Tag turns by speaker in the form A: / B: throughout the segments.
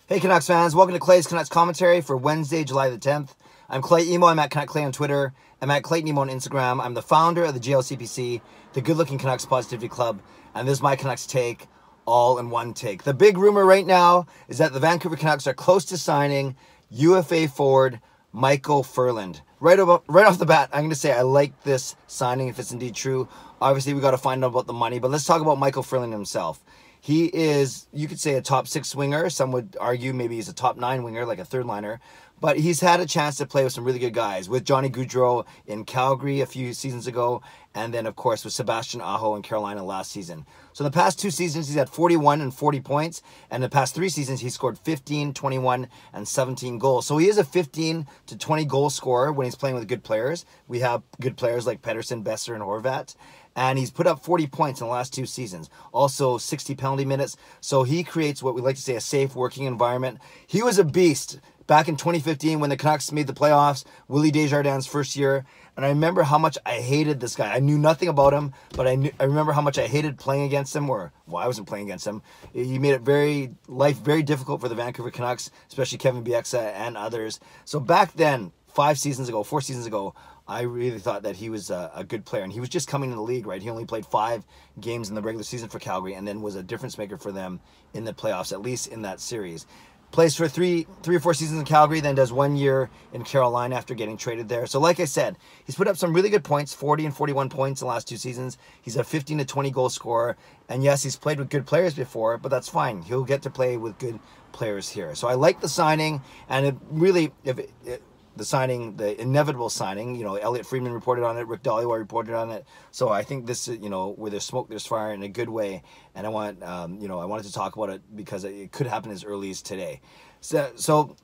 A: Hey Canucks fans, welcome to Clay's Canucks commentary for Wednesday, July the 10th. I'm Clay Emo, I'm at Canuck Clay on Twitter. I'm at Clayton Emo on Instagram. I'm the founder of the GLCPC, the Good Looking Canucks Positivity Club, and this is my Canucks take, all in one take. The big rumor right now is that the Vancouver Canucks are close to signing UFA forward Micheal Ferland. Right off the bat, I'm going to say I like this signing if it's indeed true. Obviously, we got to find out about the money, but let's talk about Micheal Ferland himself. He is, you could say, a top 6 winger. Some would argue maybe he's a top 9 winger, like a third liner. But he's had a chance to play with some really good guys. With Johnny Gaudreau in Calgary a few seasons ago. And then, of course, with Sebastian Aho in Carolina last season. So in the past 2 seasons, he's had 41 and 40 points. And in the past 3 seasons, he scored 15, 21, and 17 goals. So he is a 15 to 20 goal scorer when he's playing with good players. We have good players like Pettersson, Besser, and Horvat. And he's put up 40 points in the last 2 seasons. Also 60 penalty minutes. So he creates what we like to say a safe working environment. He was a beast back in 2015 when the Canucks made the playoffs. Willie Desjardins' first year. And I remember how much I hated this guy. I knew nothing about him, but I remember how much I hated playing against him. Well, I wasn't playing against him. He made it life very difficult for the Vancouver Canucks, especially Kevin Bieksa and others. So back then, 4 seasons ago, I really thought that he was a good player, and he was just coming in the league, right? He only played 5 games in the regular season for Calgary, and then was a difference maker for them in the playoffs, at least in that series. Plays for 3 or 4 seasons in Calgary, then does 1 year in Carolina after getting traded there. So like I said, he's put up some really good points, 40 and 41 points in the last 2 seasons. He's a 15 to 20 goal scorer, and yes, he's played with good players before, but that's fine. He'll get to play with good players here. So I like the signing, and it really, the inevitable signing, Elliot Friedman reported on it, Rick Dhaliwal reported on it. So I think this is, where there's smoke, there's fire in a good way. And I wanted to talk about it because it could happen as early as today. So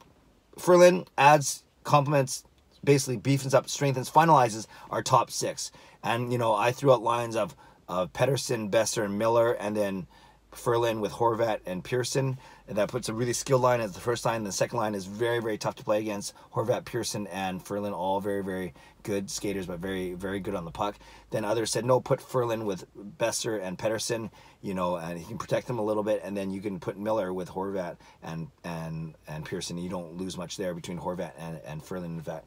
A: Ferland adds, complements, basically beefs up, strengthens, finalizes our top 6. And, I threw out lines of Pettersson, Besser, and Miller, and then Ferland with Horvat and Pearson. And that puts a really skilled line as the first line. The second line is very, very tough to play against. Horvat, Pearson, and Ferland, all very, very good skaters, but very, very good on the puck. Then others said, no, put Ferland with Besser and Pettersson, and he can protect them a little bit. And then you can put Miller with Horvat and Pearson. You don't lose much there between Horvat and Ferland, in fact.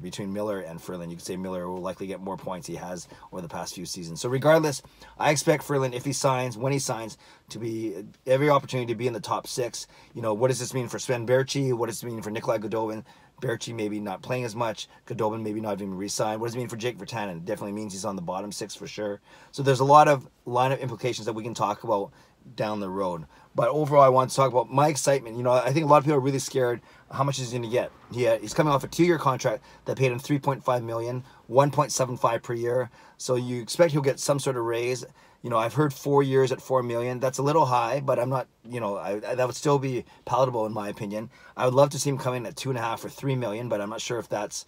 A: Between Miller and Ferland. You could say Miller will likely get more points he has over the past few seasons. So regardless, I expect Ferland, if he signs, when he signs, to be every opportunity to be in the top 6. What does this mean for Sven Berchi? What does it mean for Nikolai Goudobin? Berchi maybe not playing as much. Goudobin maybe not even re-signed. What does it mean for Jake Virtanen? It definitely means he's on the bottom 6 for sure. So there's a lot of lineup implications that we can talk about down the road. But overall, I want to talk about my excitement. I think a lot of people are really scared how much he's going to get. He's coming off a 2-year contract that paid him $3.5 million, $1.75 per year. So you expect he'll get some sort of raise. I've heard 4 years at $4 million. That's a little high, but I'm not, that would still be palatable in my opinion. I would love to see him come in at 2.5 or $3 million, but I'm not sure if that's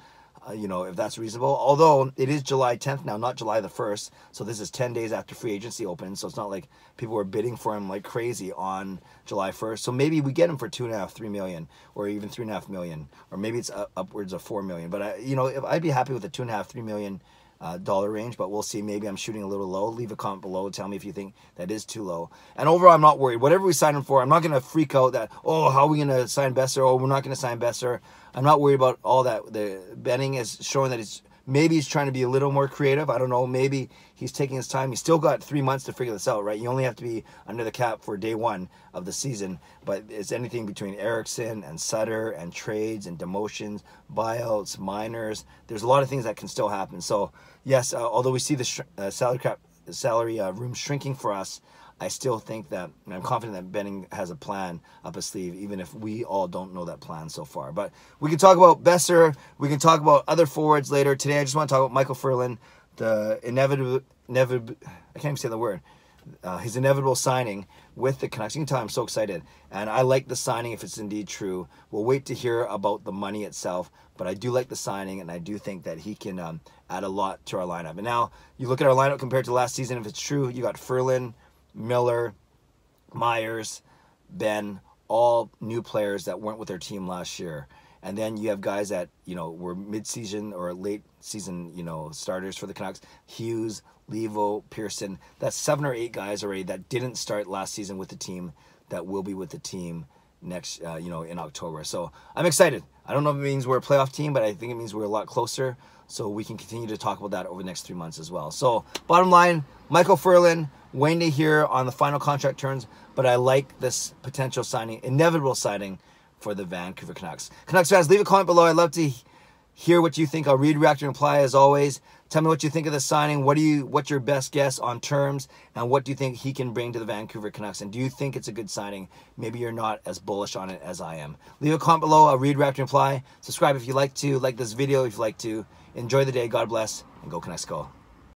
A: if that's reasonable. Although it is July 10th now, not July the 1st. So this is 10 days after free agency opens. So it's not like people were bidding for him like crazy on July 1st. So maybe we get him for 2.5, $3 million, or even $3.5 million, or maybe it's upwards of $4 million. But if I'd be happy with the $2.5, $3 million dollar range, but we'll see. Maybe I'm shooting a little low. Leave a comment below. Tell me if you think that is too low. And overall, I'm not worried. Whatever we sign him for, I'm not going to freak out that, how are we going to sign Besser? We're not going to sign Besser. I'm not worried about all that. The Benning is showing that maybe he's trying to be a little more creative. I don't know. Maybe he's taking his time. He's still got 3 months to figure this out, right? You only have to be under the cap for day 1 of the season. But it's anything between Eriksson and Sutter and trades and demotions, buyouts, minors. There's a lot of things that can still happen. So, yes, although we see the salary room shrinking for us, I still think that, and I'm confident that Benning has a plan up his sleeve, even if we all don't know that plan so far. But we can talk about Besser. We can talk about other forwards later. Today, I just want to talk about Micheal Ferland, the inevitable, I can't even say the word, his inevitable signing with the Canucks. You can tell I'm so excited. And I like the signing if it's indeed true. We'll wait to hear about the money itself. But I do like the signing, and I do think that he can add a lot to our lineup. And now, you look at our lineup compared to last season, if it's true, you got Ferland, Miller, Myers, Ben, all new players that weren't with their team last year. And then you have guys that, were mid-season or late-season, starters for the Canucks. Hughes, Levo, Pearson. That's 7 or 8 guys already that didn't start last season with the team that will be with the team next, in October. So I'm excited. I don't know if it means we're a playoff team, but I think it means we're a lot closer. So we can continue to talk about that over the next 3 months as well. So bottom line, Micheal Ferland, waiting to hear on the final contract terms, but I like this potential signing, inevitable signing for the Vancouver Canucks. Canucks fans, leave a comment below. I'd love to hear what you think. I'll read, react, and reply as always. Tell me what you think of the signing. What's your best guess on terms, and what do you think he can bring to the Vancouver Canucks? And do you think it's a good signing? Maybe you're not as bullish on it as I am. Leave a comment below. I'll read, react, and reply. Subscribe if you like to. Like this video if you like to. Enjoy the day. God bless, and go Canucks go.